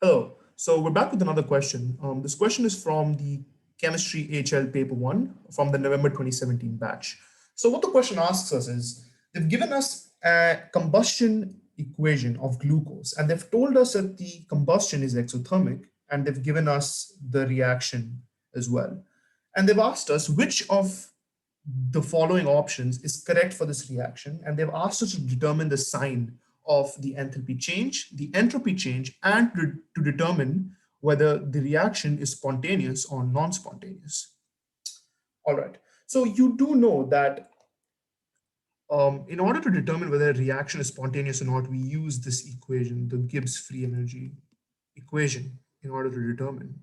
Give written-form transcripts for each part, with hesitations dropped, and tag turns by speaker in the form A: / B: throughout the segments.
A: Hello. So we're back with another question. This question is from the Chemistry HL Paper 1 from the November 2017 batch. So what the question asks us is, they've given us a combustion equation of glucose, and they've told us that the combustion is exothermic, and they've given us the reaction as well. And they've asked us which of the following options is correct for this reaction, and they've asked us to determine the sign of the enthalpy change, the entropy change, and to determine whether the reaction is spontaneous or non-spontaneous. All right. So you do know that in order to determine whether a reaction is spontaneous or not, we use this equation, the Gibbs free energy equation, in order to determine.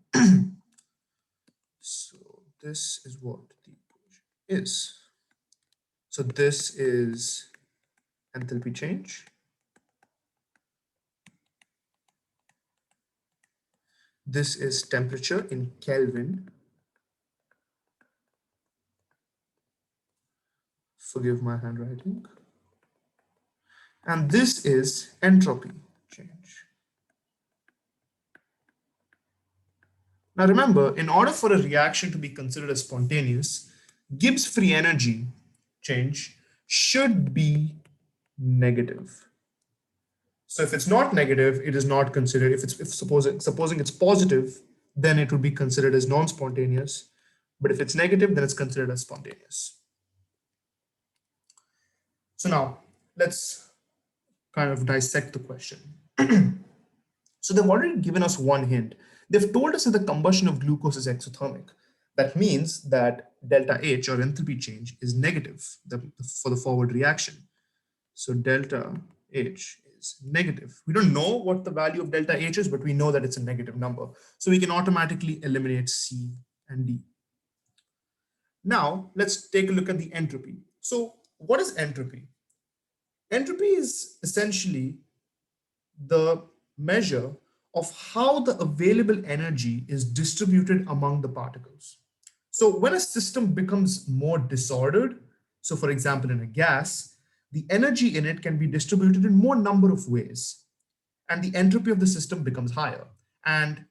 A: So this is what the equation is. So this is enthalpy change. This is temperature in Kelvin. Forgive my handwriting. And this is entropy change. Now remember, in order for a reaction to be considered as spontaneous, Gibbs free energy change should be negative. So if it's not negative, it is not considered. If supposing it's positive, then it would be considered as non-spontaneous. But if it's negative, then it's considered as spontaneous. So now let's kind of dissect the question. So they've already given us one hint. They've told us that the combustion of glucose is exothermic. That means that delta H, or enthalpy change, is negative for the forward reaction. So delta H is negative. We don't know what the value of delta H is, but we know that it's a negative number. So we can automatically eliminate C and D. Now let's take a look at the entropy. So what is entropy? Entropy is essentially the measure of how the available energy is distributed among the particles. So when a system becomes more disordered, so for example, in a gas, the energy in it can be distributed in more number of ways, and the entropy of the system becomes higher. And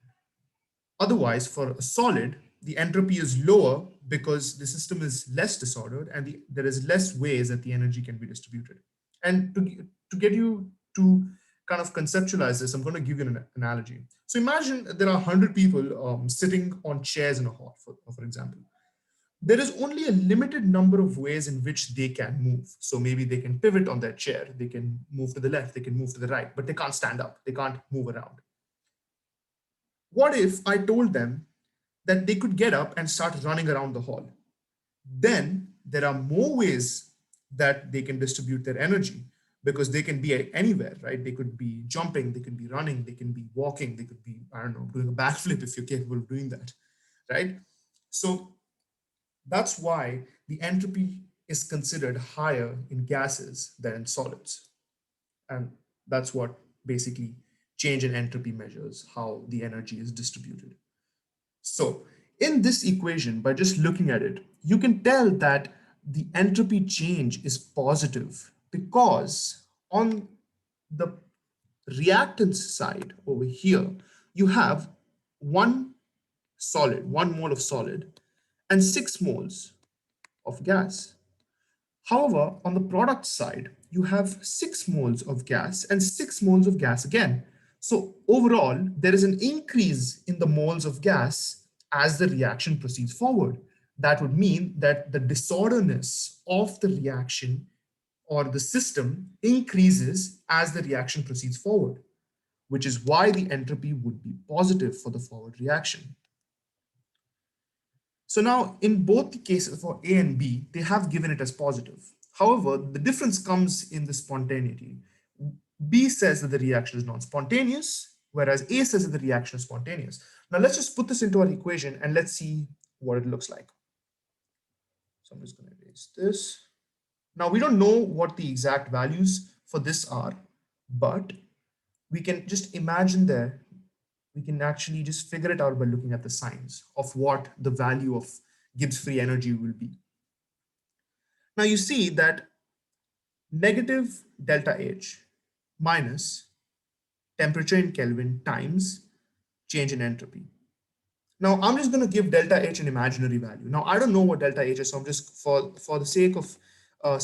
A: otherwise, for a solid, the entropy is lower because the system is less disordered and there is less ways that the energy can be distributed. And to get you to kind of conceptualize this, I'm going to give you an analogy. So imagine there are 100 people sitting on chairs in a hall, for example. There is only a limited number of ways in which they can move. So maybe they can pivot on their chair, they can move to the left, they can move to the right, but they can't stand up, they can't move around. What if I told them that they could get up and start running around the hall? Then there are more ways that they can distribute their energy, because they can be anywhere, right? They could be jumping, they could be running, they can be walking, they could be, I don't know, doing a backflip if you're capable of doing that, right? So that's why the entropy is considered higher in gases than in solids. And that's what basically change in entropy measures how the energy is distributed. So in this equation, by just looking at it, you can tell that the entropy change is positive because on the reactance side over here, you have one mole of solid, and 6 moles of gas. However, on the product side, you have 6 moles of gas and 6 moles of gas again. So overall, there is an increase in the moles of gas as the reaction proceeds forward. That would mean that the disorderness of the reaction or the system increases as the reaction proceeds forward, which is why the entropy would be positive for the forward reaction. So now in both the cases for A and B, they have given it as positive. However, the difference comes in the spontaneity. B says that the reaction is non-spontaneous, whereas A says that the reaction is spontaneous. Now let's just put this into our equation and let's see what it looks like. So I'm just going to erase this. Now we don't know what the exact values for this are, but we can just imagine there, we can actually just figure it out by looking at the signs of what the value of Gibbs free energy will be. Now you see that negative delta H minus temperature in Kelvin times change in entropy. Now I'm just going to give delta H an imaginary value. Now I don't know what delta H is, so I'm just for the sake of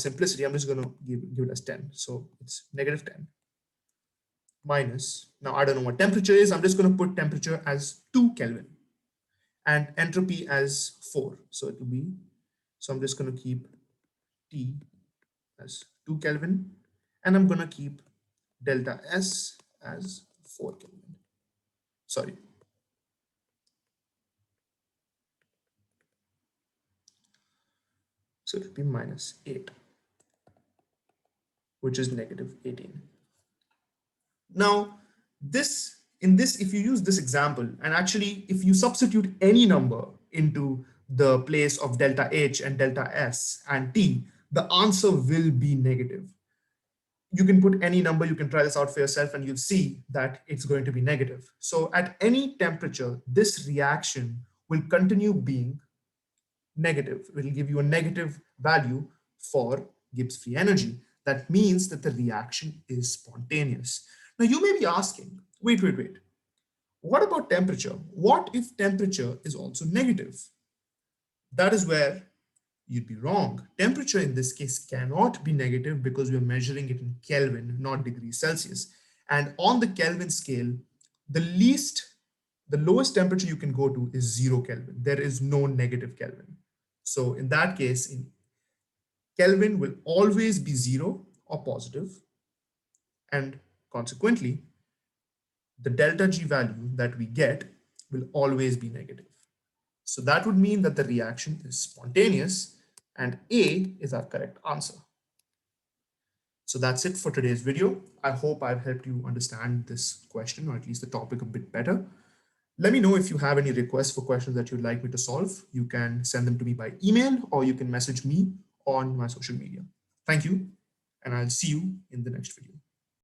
A: simplicity, I'm just going to give it as 10. So it's negative 10 minus, now I don't know what temperature is. I'm just going to put temperature as 2 Kelvin and entropy as 4. So it will be, so I'm just going to keep T as 2 Kelvin and I'm going to keep delta S as 4 Kelvin. Sorry. So it will be minus 8, which is negative 18. Now, if you use this example, and actually, if you substitute any number into the place of delta H and delta S and T, the answer will be negative. You can put any number, you can try this out for yourself, and you'll see that it's going to be negative. So at any temperature, this reaction will continue being negative. It will give you a negative value for Gibbs free energy. That means that the reaction is spontaneous. Now you may be asking, wait. What about temperature? What if temperature is also negative? That is where you'd be wrong. Temperature in this case cannot be negative because we're measuring it in Kelvin, not degrees Celsius. And on the Kelvin scale, the lowest temperature you can go to is 0 Kelvin. There is no negative Kelvin. So in that case, in Kelvin will always be 0 or positive, and consequently, the delta G value that we get will always be negative. So that would mean that the reaction is spontaneous, and A is our correct answer. So that's it for today's video. I hope I've helped you understand this question, or at least the topic, a bit better. Let me know if you have any requests for questions that you'd like me to solve. You can send them to me by email, or you can message me on my social media. Thank you, and I'll see you in the next video.